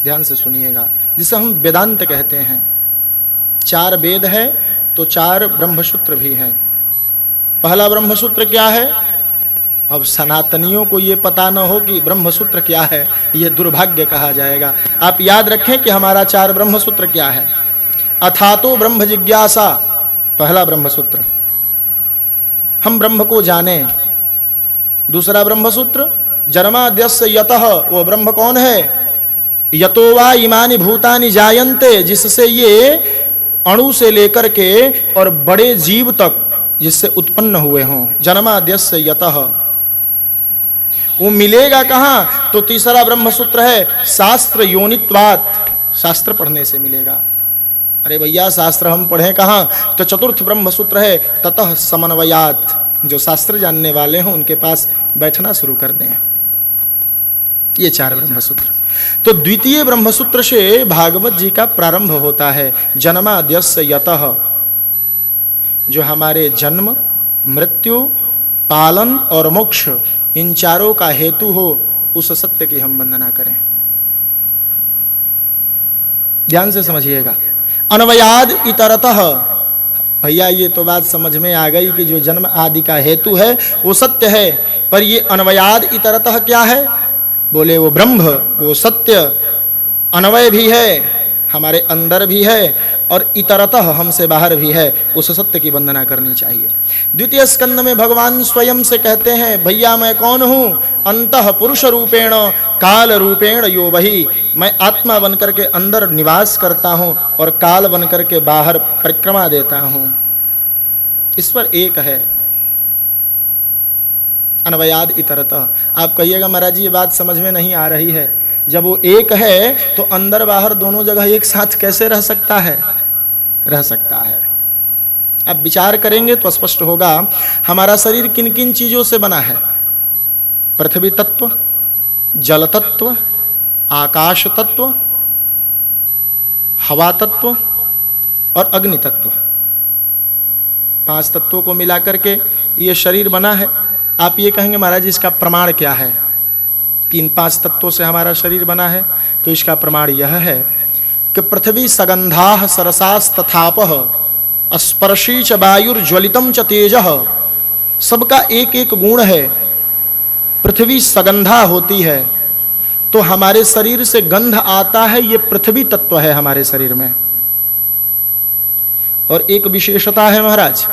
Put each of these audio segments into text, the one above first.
ध्यान से सुनिएगा, जिसे हम वेदांत कहते हैं। 4 वेद है तो 4 ब्रह्मसूत्र भी हैं। पहला ब्रह्मसूत्र क्या है? अब सनातनियों को ये पता न हो कि ब्रह्मसूत्र क्या है, ये दुर्भाग्य कहा जाएगा। आप याद रखें कि हमारा 4 ब्रह्मसूत्र क्या है। अथातो ब्रह्म जिज्ञासा, पहला ब्रह्मसूत्र, हम ब्रह्म को जाने। दूसरा ब्रह्मसूत्र जन्माद्यस्य यतः, वो ब्रह्म कौन है? यतो वा इमानि भूतानि जायन्ते, जिससे ये अणु से लेकर के और बड़े जीव तक जिससे उत्पन्न हुए हों। जन्माद्यस्य यतः, वो मिलेगा कहाँ? तो तीसरा ब्रह्मसूत्र है शास्त्र योनित्वात्, शास्त्र पढ़ने से मिलेगा। अरे भैया शास्त्र हम पढ़ें कहाँ? तो चतुर्थ ब्रह्मसूत्र है ततः समन्वयात्, जो शास्त्र जानने वाले हों उनके पास बैठना शुरू कर दें। ये 4 ब्रह्मसूत्र। तो द्वितीय ब्रह्मसूत्र से भागवत जी का प्रारंभ होता है। जन्माद्यस्य यतः, जो हमारे जन्म, मृत्यु, पालन और मोक्ष, इन चारों का हेतु हो, उस सत्य की हम वंदना करें। ध्यान से समझिएगा। अन्वयाद इतरतः, भैया ये तो बात समझ में आ गई कि जो जन्म आदि का हेतु है वो सत्य है, पर ये अन्वयाद इतरतः क्या है? बोले वो ब्रह्म, वो सत्य अन्वय भी है, हमारे अंदर भी है और इतरतः हमसे बाहर भी है। उस सत्य की वंदना करनी चाहिए। द्वितीय स्कंद में भगवान स्वयं से कहते हैं, भैया मैं कौन हूँ? अंतः पुरुष रूपेण काल रूपेण यो वही, मैं आत्मा बनकर के अंदर निवास करता हूँ और काल बनकर के बाहर परिक्रमा देता हूँ। ईश्वर एक है। अन्वयाद इतरतः। आप कहिएगा महाराज जी ये बात समझ में नहीं आ रही है। जब वो एक है तो अंदर बाहर दोनों जगह एक साथ कैसे रह सकता है? रह सकता है। अब विचार करेंगे तो स्पष्ट होगा। हमारा शरीर किन किन चीजों से बना है? पृथ्वी तत्व, जल तत्व, आकाश तत्व, हवा तत्व और अग्नि तत्व। 5 तत्वों को मिलाकर के ये शरीर बना है। आप ये कहेंगे महाराज इसका प्रमाण क्या है कि इन 5 तत्वों से हमारा शरीर बना है? तो इसका प्रमाण यह है कि पृथ्वी सगंधाः सरसास्तथापः स्पर्शी च वायुर्ज्वलितम च तेजः, सबका एक एक गुण है। पृथ्वी सगंधा होती है तो हमारे शरीर से गंध आता है, ये पृथ्वी तत्व है हमारे शरीर में। और एक विशेषता है महाराज,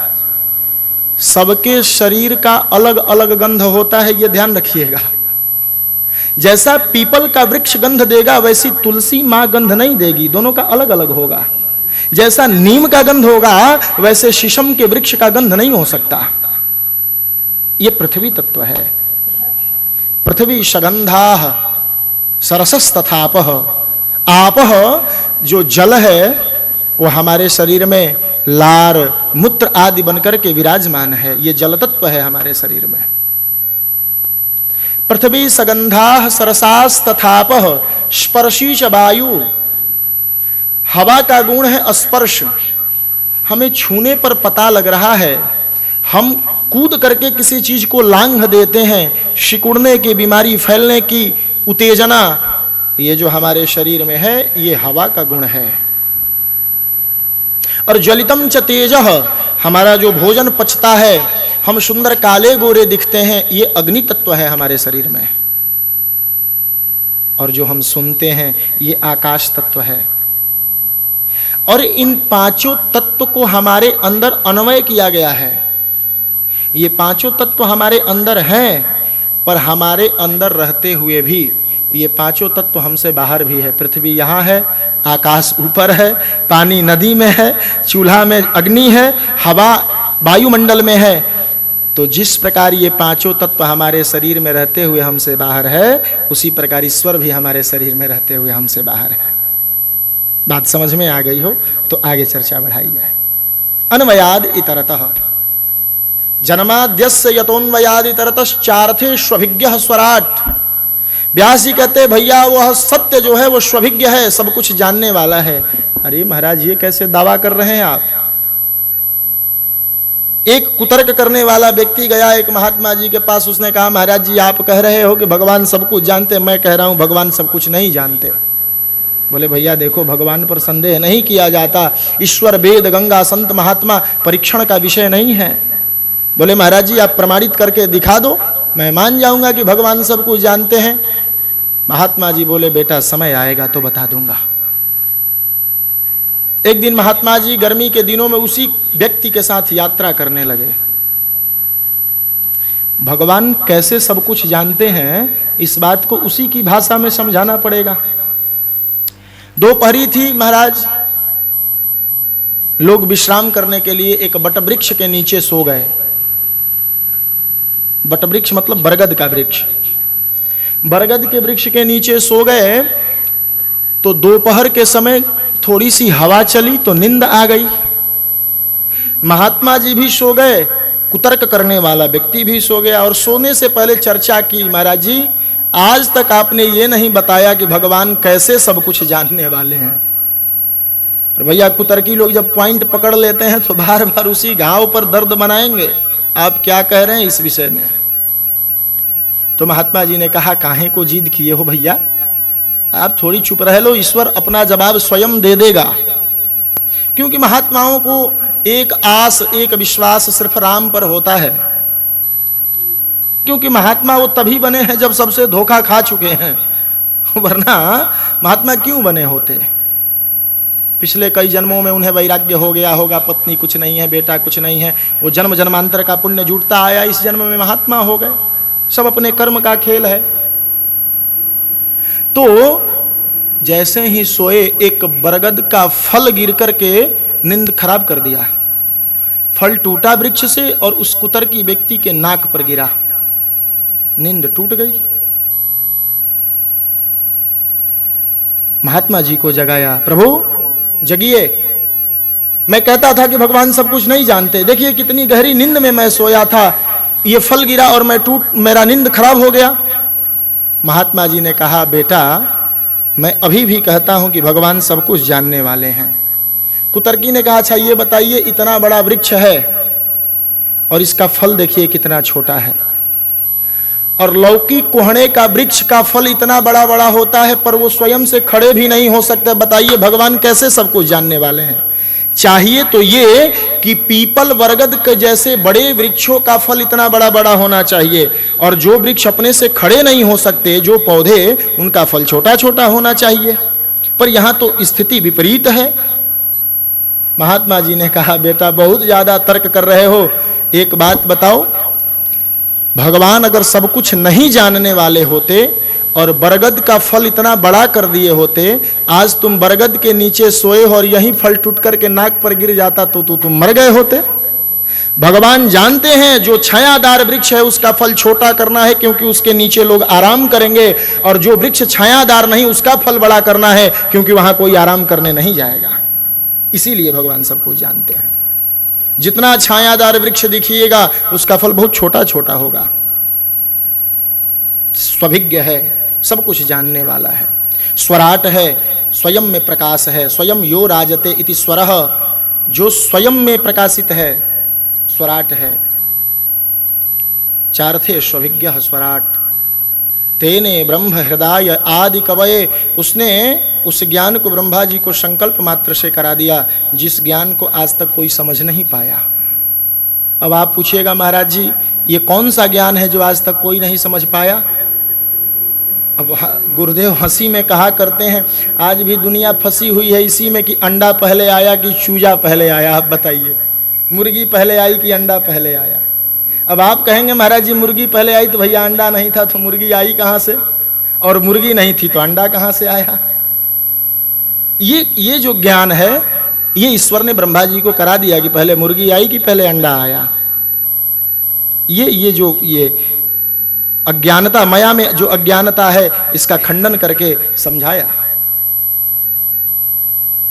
सबके शरीर का अलग अलग गंध होता है, ये ध्यान रखिएगा। जैसा पीपल का वृक्ष गंध देगा वैसी तुलसी मां गंध नहीं देगी, दोनों का अलग अलग होगा। जैसा नीम का गंध होगा वैसे शीशम के वृक्ष का गंध नहीं हो सकता। ये पृथ्वी तत्व है। पृथ्वी सगंधाः सरसस्तथापः, आपः जो जल है वो हमारे शरीर में लार मूत्र आदि बनकर के विराजमान है। ये जल तत्व है हमारे शरीर में। पृथ्वी सगंधाः सरसास्तथापः स्पर्शी च वायु, हवा का गुण है स्पर्श। हमें छूने पर पता लग रहा है। हम कूद करके किसी चीज को लांघ देते हैं, सिकुड़ने की बीमारी फैलने की उत्तेजना, ये जो हमारे शरीर में है ये हवा का गुण है। और ज्वलितम च तेजः, हमारा जो भोजन पचता है, हम सुंदर काले गोरे दिखते हैं, ये अग्नि तत्व है हमारे शरीर में। और जो हम सुनते हैं ये आकाश तत्व है। और इन 5 तत्व को हमारे अंदर अन्वय किया गया है। ये 5 तत्व हमारे अंदर हैं, पर हमारे अंदर रहते हुए भी ये 5 तत्व हमसे बाहर भी है। पृथ्वी यहाँ है, आकाश ऊपर है, पानी नदी में है, चूल्हा में अग्नि है, हवा वायुमंडल में है। तो जिस प्रकार ये 5 तत्व हमारे शरीर में रहते हुए हमसे बाहर है, उसी प्रकार ईश्वर भी हमारे शरीर में रहते हुए हमसे बाहर है। बात समझ में आ गई हो तो आगे चर्चा बढ़ाई जाए। अन्वयाद इतरतः, जन्माद्यस्य यतोन्वयाद इतरतश्चार्थेष्वभिज्ञः स्वराट। व्यास जी कहते भैया वह सत्य जो है वो स्वभिज्ञ है, सब कुछ जानने वाला है। अरे महाराज ये कैसे दावा कर रहे हैं आप? एक कुतर्क करने वाला व्यक्ति गया एक महात्मा जी के पास, उसने कहा महाराज जी आप कह रहे हो कि भगवान सब कुछ जानते, मैं कह रहा हूं भगवान सब कुछ नहीं जानते। बोले भैया देखो, भगवान पर संदेह नहीं किया जाता, ईश्वर वेद गंगा संत महात्मा परीक्षण का विषय नहीं है। बोले महाराज जी आप प्रमाणित करके दिखा दो, मैं मान जाऊंगा कि भगवान सब कुछ जानते हैं। महात्मा जी बोले बेटा समय आएगा तो बता दूंगा। एक दिन महात्मा जी गर्मी के दिनों में उसी व्यक्ति के साथ यात्रा करने लगे। भगवान कैसे सब कुछ जानते हैं, इस बात को उसी की भाषा में समझाना पड़ेगा। दोपहरी थी महाराज, लोग विश्राम करने के लिए एक बटवृक्ष के नीचे सो गए। बटवृक्ष मतलब बरगद का वृक्ष। बरगद के वृक्ष के नीचे सो गए तो दोपहर के समय थोड़ी सी हवा चली तो नींद आ गई। महात्मा जी भी सो गए, कुतर्क करने वाला व्यक्ति भी सो गया, और सोने से पहले चर्चा की, महाराज जी आज तक आपने ये नहीं बताया कि भगवान कैसे सब कुछ जानने वाले हैं। और भैया कुतर्की लोग जब पॉइंट पकड़ लेते हैं तो बार बार उसी घाव पर दर्द बनाएंगे। आप क्या कह रहे हैं इस विषय में? तो महात्मा जी ने कहा काहे को जिद किए हो भैया, आप थोड़ी चुप रह लो, ईश्वर अपना जवाब स्वयं दे देगा। क्योंकि महात्माओं को एक आस एक विश्वास सिर्फ राम पर होता है। क्योंकि महात्मा वो तभी बने हैं जब सबसे धोखा खा चुके हैं, वरना महात्मा क्यों बने होते? पिछले कई जन्मों में उन्हें वैराग्य हो गया होगा, पत्नी कुछ नहीं है, बेटा कुछ नहीं है, वो जन्म जन्मांतर का पुण्य जुटता आया, इस जन्म में महात्मा हो गए। सब अपने कर्म का खेल है। तो जैसे ही सोए एक बरगद का फल गिर करके नींद खराब कर दिया। फल टूटा वृक्ष से और उस कुतर्की व्यक्ति के नाक पर गिरा, नींद टूट गई। महात्मा जी को जगाया, प्रभु जगिए, मैं कहता था कि भगवान सब कुछ नहीं जानते, देखिए कितनी गहरी नींद में मैं सोया था, ये फल गिरा और मेरा नींद खराब हो गया। महात्मा जी ने कहा बेटा मैं अभी भी कहता हूं कि भगवान सब कुछ जानने वाले हैं। कुतर्की ने कहा अच्छा ये बताइए, इतना बड़ा वृक्ष है और इसका फल देखिए कितना छोटा है, और लौकी कोहणे का वृक्ष का फल इतना बड़ा बड़ा होता है पर वो स्वयं से खड़े भी नहीं हो सकते, बताइए भगवान कैसे सब कुछ जानने वाले हैं? चाहिए तो ये कि पीपल बरगद के जैसे बड़े वृक्षों का फल इतना बड़ा बड़ा होना चाहिए, और जो वृक्ष अपने से खड़े नहीं हो सकते, जो पौधे, उनका फल छोटा छोटा होना चाहिए। पर यहां तो स्थिति विपरीत है। महात्मा जी ने कहा बेटा बहुत ज्यादा तर्क कर रहे हो, एक बात बताओ, भगवान अगर सब कुछ नहीं जानने वाले होते और बरगद का फल इतना बड़ा कर दिए होते, आज तुम बरगद के नीचे सोए हो और यही फल टूट करके नाक पर गिर जाता तो तुम मर गए होते। भगवान जानते हैं जो छायादार वृक्ष है उसका फल छोटा करना है क्योंकि उसके नीचे लोग आराम करेंगे, और जो वृक्ष छायादार नहीं उसका फल बड़ा करना है क्योंकि वहां कोई आराम करने नहीं जाएगा। इसीलिए भगवान सब कुछ जानते हैं। जितना छायादार वृक्ष दिखिएगा उसका फल बहुत छोटा छोटा होगा। स्वभिज्ञ है, सब कुछ जानने वाला है, स्वराट है, स्वयं में प्रकाश है, स्वयं यो राजते इति स्वरः, जो स्वयं में प्रकाशित है स्वराट है। चार्थे स्वभिज्ञ स्वराट तेने ब्रह्म हृदय आदि कवये, उसने उस ज्ञान को ब्रह्मा जी को संकल्प मात्र से करा दिया जिस ज्ञान को आज तक कोई समझ नहीं पाया। अब आप पूछिएगा महाराज जी ये कौन सा ज्ञान है जो आज तक कोई नहीं समझ पाया? अब गुरुदेव हंसी में कहा करते हैं आज भी दुनिया फंसी हुई है इसी में कि अंडा पहले आया कि चूजा पहले आया। आप बताइए, मुर्गी पहले आई कि अंडा पहले आया? अब आप कहेंगे महाराज जी मुर्गी पहले आई तो भैया अंडा नहीं था तो मुर्गी आई कहाँ से, और मुर्गी नहीं थी तो अंडा कहाँ से आया? ये जो ज्ञान है ये ईश्वर ने ब्रह्मा जी को करा दिया कि पहले मुर्गी आई कि पहले अंडा आया। ये अज्ञानता, माया में जो अज्ञानता है इसका खंडन करके समझाया।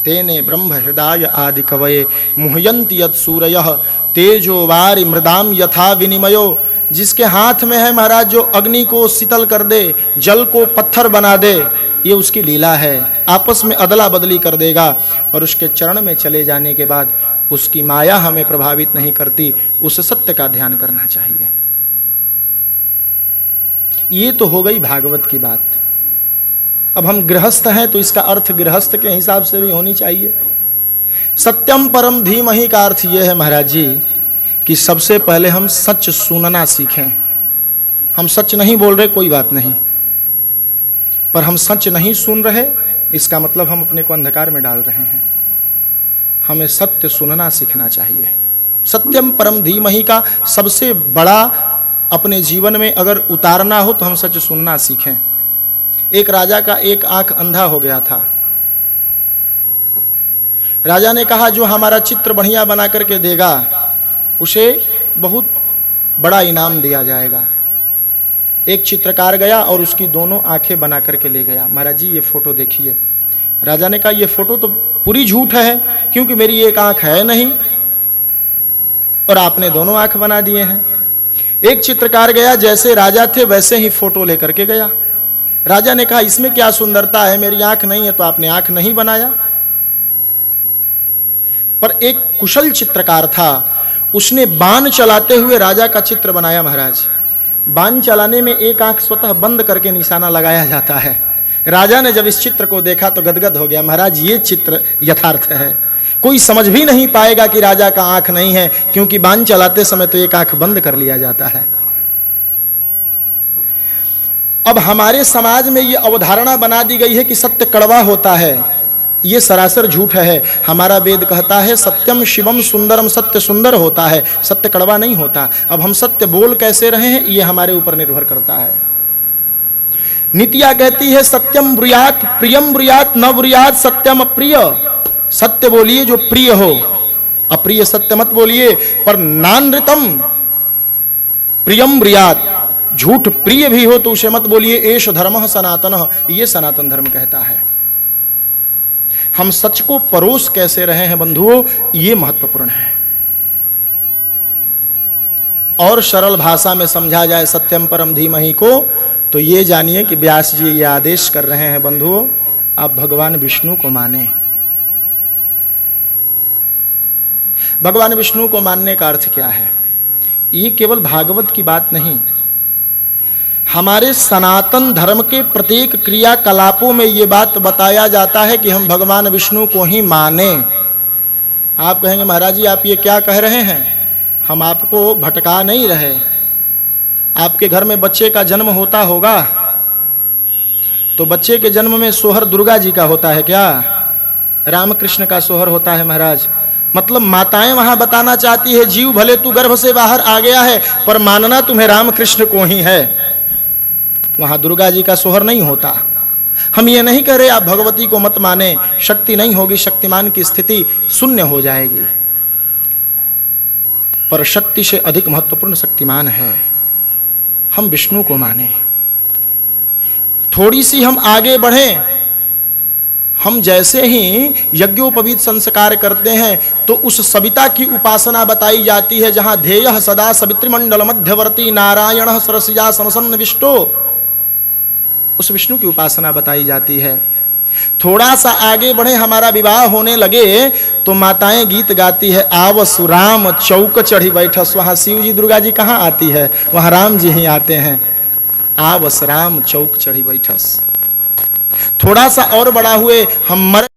तेने ब्रह्म हृदय आदि कवये मुह्यन्ति यत् सूरयः तेजो वारि मृदाम यथा विनिमयो, जिसके हाथ में है महाराज जो अग्नि को शीतल कर दे, जल को पत्थर बना दे, ये उसकी लीला है। आपस में अदला बदली कर देगा और उसके चरण में चले जाने के बाद उसकी माया हमें प्रभावित नहीं करती। उस सत्य का ध्यान करना चाहिए। ये तो हो गई भागवत की बात। अब हम गृहस्थ हैं तो इसका अर्थ गृहस्थ के हिसाब से भी होनी चाहिए। सत्यम परम धीमहि का अर्थ यह है महाराज जी कि सबसे पहले हम सच सुनना सीखें। हम सच नहीं बोल रहे कोई बात नहीं, पर हम सच नहीं सुन रहे इसका मतलब हम अपने को अंधकार में डाल रहे हैं। हमें सत्य सुनना सीखना चाहिए। सत्यम परम धीमहि का सबसे बड़ा अपने जीवन में अगर उतारना हो तो हम सच सुनना सीखें। एक राजा का एक आंख अंधा हो गया था। राजा ने कहा जो हमारा चित्र बढ़िया बना करके देगा उसे बहुत बड़ा इनाम दिया जाएगा। एक चित्रकार गया और उसकी दोनों आंखें बना करके ले गया। महाराज जी ये फोटो देखिए। राजा ने कहा ये फोटो तो पूरी झूठ है क्योंकि मेरी एक आंख है नहीं और आपने दोनों आंख बना दिए हैं। एक चित्रकार गया, जैसे राजा थे वैसे ही फोटो लेकर के गया। राजा ने कहा इसमें क्या सुंदरता है, मेरी आंख नहीं है तो आपने आंख नहीं बनाया। पर एक कुशल चित्रकार था, उसने बाण चलाते हुए राजा का चित्र बनाया। महाराज बाण चलाने में एक आंख स्वतः बंद करके निशाना लगाया जाता है। राजा ने जब इस चित्र को देखा तो गदगद हो गया। महाराज ये चित्र यथार्थ है, कोई समझ भी नहीं पाएगा कि राजा का आंख नहीं है क्योंकि बाण चलाते समय तो एक आंख बंद कर लिया जाता है। अब हमारे समाज में ये अवधारणा बना दी गई है कि सत्य कड़वा होता है। ये सरासर झूठ है। हमारा वेद कहता है सत्यम शिवम सुंदरम, सत्य सुंदर होता है, सत्य कड़वा नहीं होता। अब हम सत्य बोल कैसे रहे हैं ये हमारे ऊपर निर्भर करता है। नीतिया कहती है सत्यम ब्रूयात प्रियम ब्रूयात न ब्रूयात सत्यम अप्रिय। सत्य बोलिए जो प्रिय हो, अप्रिय सत्य मत बोलिए। पर नानृतम प्रियम ब्रूयात, झूठ प्रिय भी हो तो उसे मत बोलिए। एष धर्मः सनातनः, ये सनातन धर्म कहता है। हम सच को परोस कैसे रहे हैं बंधुओं, ये महत्वपूर्ण है। और सरल भाषा में समझा जाए सत्यम परम धीमहि को तो ये जानिए कि व्यास जी ये आदेश कर रहे हैं बंधुओं आप भगवान विष्णु को माने। भगवान विष्णु को मानने का अर्थ क्या है? ये केवल भागवत की बात नहीं, हमारे सनातन धर्म के प्रत्येक क्रियाकलापों में ये बात बताया जाता है कि हम भगवान विष्णु को ही माने। आप कहेंगे महाराज जी आप ये क्या कह रहे हैं? हम आपको भटका नहीं रहे। आपके घर में बच्चे का जन्म होता होगा तो बच्चे के जन्म में सोहर दुर्गा जी का होता है क्या? रामकृष्ण का सोहर होता है महाराज। मतलब माताएं वहां बताना चाहती है जीव भले तू गर्भ से बाहर आ गया है पर मानना तुम्हें रामकृष्ण को ही है। वहां दुर्गा जी का सोहर नहीं होता। हम ये नहीं कह रहे आप भगवती को मत माने, शक्ति नहीं होगी, शक्तिमान की स्थिति शून्य हो जाएगी। पर शक्ति से अधिक महत्वपूर्ण शक्तिमान है। हम विष्णु को माने। थोड़ी सी हम आगे बढ़ें, हम जैसे ही यज्ञोपवीत संस्कार करते हैं तो उस सविता की उपासना बताई जाती है जहां ध्येयः सदा सवितृमंडल मध्यवर्ती नारायण सरसिजा समसन्न विष्टो, उस विष्णु की उपासना बताई जाती है। थोड़ा सा आगे बढ़े, हमारा विवाह होने लगे तो माताएं गीत गाती है आव सुराम चौक चढ़ी बैठस। वहां शिव जी दुर्गा जी कहाँ आती है? वहां राम जी ही आते हैं। आवस राम चौक चढ़ी बैठस। थोड़ा सा और बड़ा हुए, हम मर